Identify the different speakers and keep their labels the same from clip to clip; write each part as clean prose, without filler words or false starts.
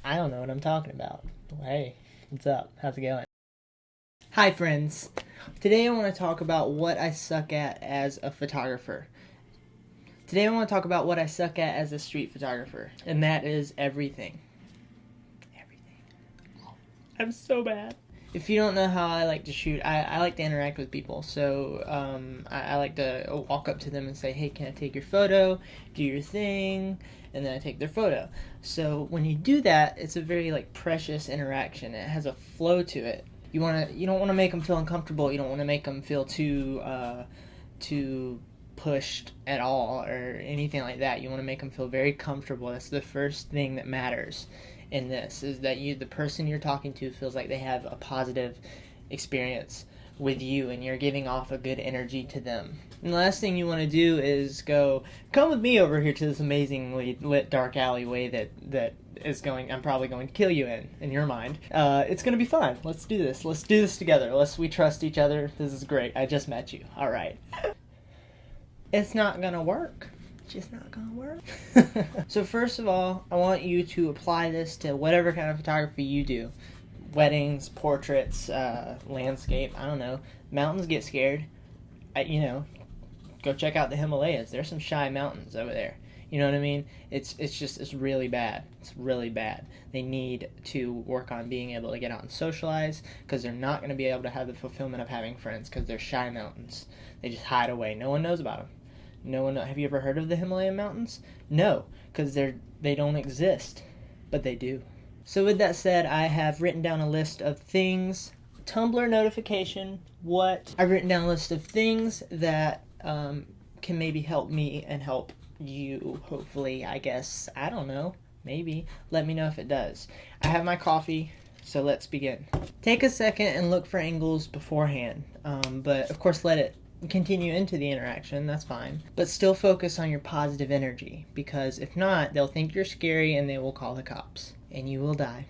Speaker 1: I don't know what I'm talking about. Hey, what's up? How's it going? Hi, friends. Today I want to talk about what I suck at as a photographer. Today I want to talk about what I suck at as a street photographer, and that is everything. Everything. I'm so bad. If you don't know how I like to shoot, I like to interact with people. So I like to walk up to them and say, hey, can I take your photo? Do your thing. And then I take their photo. So when you do that, it's a very precious interaction. It has a flow to it. You don't want to make them feel uncomfortable. You don't want to make them feel too pushed at all or anything like that. You want to make them feel very comfortable. That's the first thing that matters in this, is that the person you're talking to feels like they have a positive experience with you and you're giving off a good energy to them. And the last thing you want to do is go, come with me over here to this amazingly lit dark alleyway that is I'm probably going to kill you in your mind. It's going to be fun. Let's do this. Let's do this together. We trust each other. This is great. I just met you. All right. It's not going to work. Just not gonna work. So first of all, I want you to apply this to whatever kind of photography you do. Weddings, portraits, landscape, I don't know. Mountains get scared. Go check out the Himalayas. There's some shy mountains over there. You know what I mean? It's really bad. It's really bad. They need to work on being able to get out and socialize, because they're not going to be able to have the fulfillment of having friends, because they're shy mountains. They just hide away. No one knows about them. No one. Have you ever heard of the Himalayan mountains? No, because they don't exist, but they do. So with that said, I have written down a list of things. Tumblr notification. What? I've written down a list of things that can maybe help me and help you. Hopefully, I guess. I don't know. Maybe. Let me know if it does. I have my coffee. So let's begin. Take a second and look for angles beforehand. But of course, let it continue into the interaction, that's fine. But still focus on your positive energy, because if not, they'll think you're scary and they will call the cops. And you will die.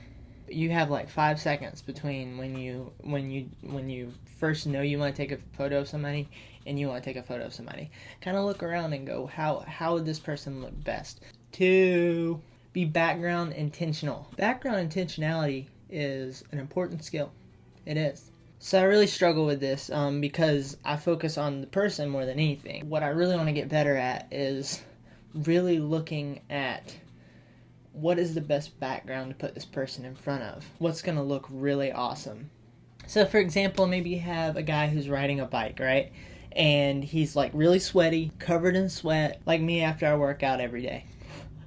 Speaker 1: You have 5 seconds between when you first know you want to take a photo of somebody and you want to take a photo of somebody. Kind of look around and go, how would this person look best? 2, be background intentional. Background intentionality is an important skill. It is. So I really struggle with this because I focus on the person more than anything. What I really want to get better at is really looking at what is the best background to put this person in front of. What's going to look really awesome. So for example, maybe you have a guy who's riding a bike, right? And he's really sweaty, covered in sweat, like me after I work out every day.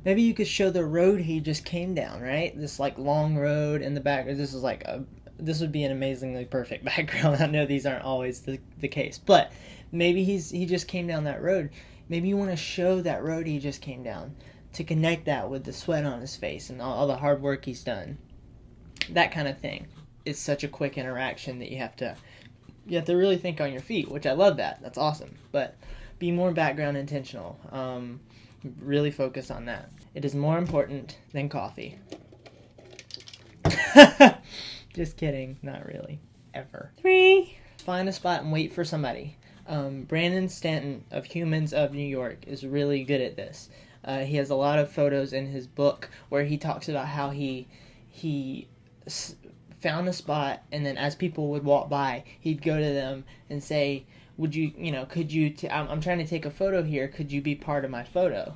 Speaker 1: Maybe you could show the road he just came down, right? This long road in the back. This would be an amazingly perfect background. I know these aren't always the case, but maybe he just came down that road. Maybe you want to show that road he just came down to connect that with the sweat on his face and all the hard work he's done. That kind of thing. It's such a quick interaction that you have to really think on your feet, which I love that. That's awesome. But be more background intentional. Really focus on that. It is more important than coffee. Just kidding. Not really. Ever. 3. Find a spot and wait for somebody. Brandon Stanton of Humans of New York is really good at this. He has a lot of photos in his book where he talks about how he found a spot, and then as people would walk by, he'd go to them and say, would you, could you, I'm trying to take a photo here, could you be part of my photo?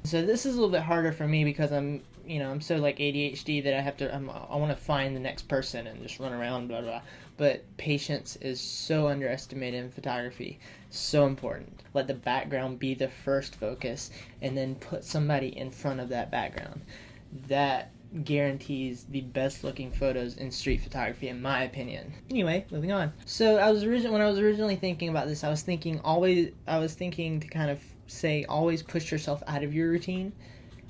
Speaker 1: So this is a little bit harder for me because I'm so ADHD that I want to find the next person and just run around, blah, blah. But patience is so underestimated in photography. So important. Let the background be the first focus and then put somebody in front of that background. That guarantees the best looking photos in street photography, in my opinion. Anyway, moving on. So when I was originally thinking about this, I was thinking to kind of say always push yourself out of your routine,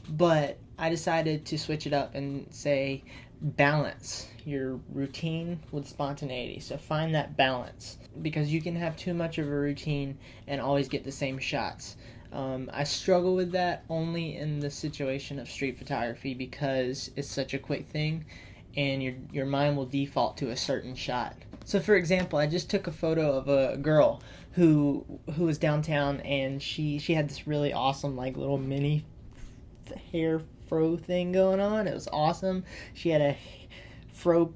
Speaker 1: but I decided to switch it up and say balance your routine with spontaneity. So find that balance, because you can have too much of a routine and always get the same shots. I struggle with that only in the situation of street photography because it's such a quick thing and your mind will default to a certain shot. So for example, I just took a photo of a girl who was downtown, and she had this really awesome little mini hair fro thing going on. It was awesome. She had a fro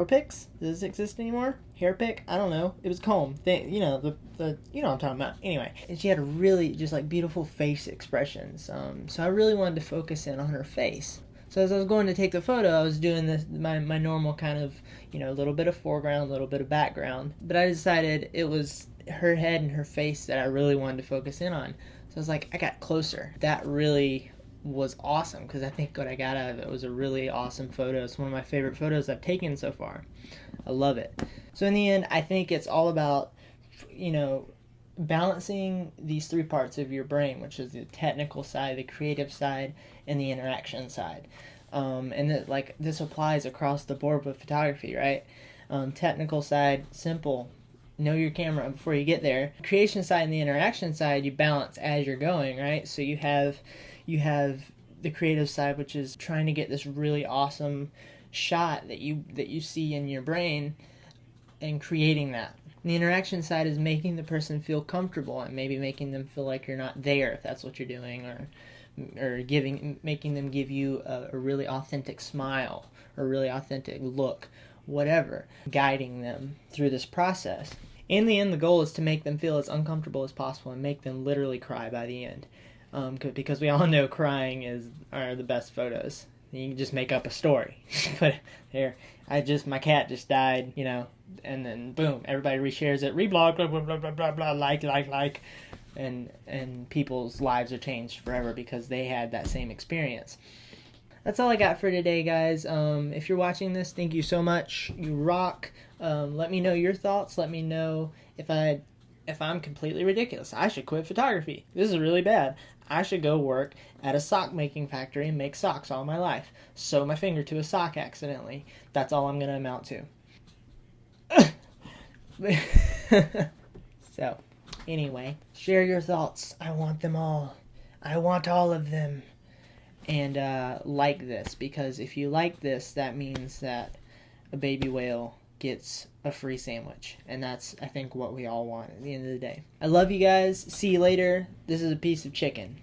Speaker 1: picks. Does this exist anymore? Hair pick? I don't know. It was comb. You know the you know what I'm talking about. Anyway, and she had a really just like beautiful face expressions. So I really wanted to focus in on her face. So as I was going to take the photo, I was doing this my normal kind of, you know, a little bit of foreground, a little bit of background. But I decided it was her head and her face that I really wanted to focus in on. So I was like, I got closer. That really was awesome because I think what I got out of it was a really awesome photo. It's one of my favorite photos I've taken so far. I love it. So in the end, I think it's all about, you know, balancing these three parts of your brain, which is the technical side, the creative side, and the interaction side. And that, like, this applies across the board with photography, right? Technical side, simple. Know your camera before you get there. Creation side and the interaction side, you balance as you're going, right? So you have the creative side, which is trying to get this really awesome shot that you see in your brain and creating that. And the interaction side is making the person feel comfortable and maybe making them feel like you're not there if that's what you're doing, or making them give you a really authentic smile or a really authentic look, whatever, guiding them through this process. In the end, the goal is to make them feel as uncomfortable as possible and make them literally cry by the end. Because we all know crying are the best photos. You can just make up a story. But here, my cat just died, you know, and then boom, everybody reshares it, reblog, blah, blah, blah, blah, blah, blah, like, and people's lives are changed forever because they had that same experience. That's all I got for today, guys. If you're watching this, thank you so much. You rock. Let me know your thoughts. Let me know if I'm completely ridiculous. I should quit photography. This is really bad. I should go work at a sock making factory and make socks all my life. Sew my finger to a sock accidentally. That's all I'm going to amount to. So, anyway, share your thoughts. I want them all. I want all of them. And like this, because if you like this, that means that a baby whale gets a free sandwich. And that's, I think, what we all want at the end of the day. I love you guys. See you later. This is a piece of chicken.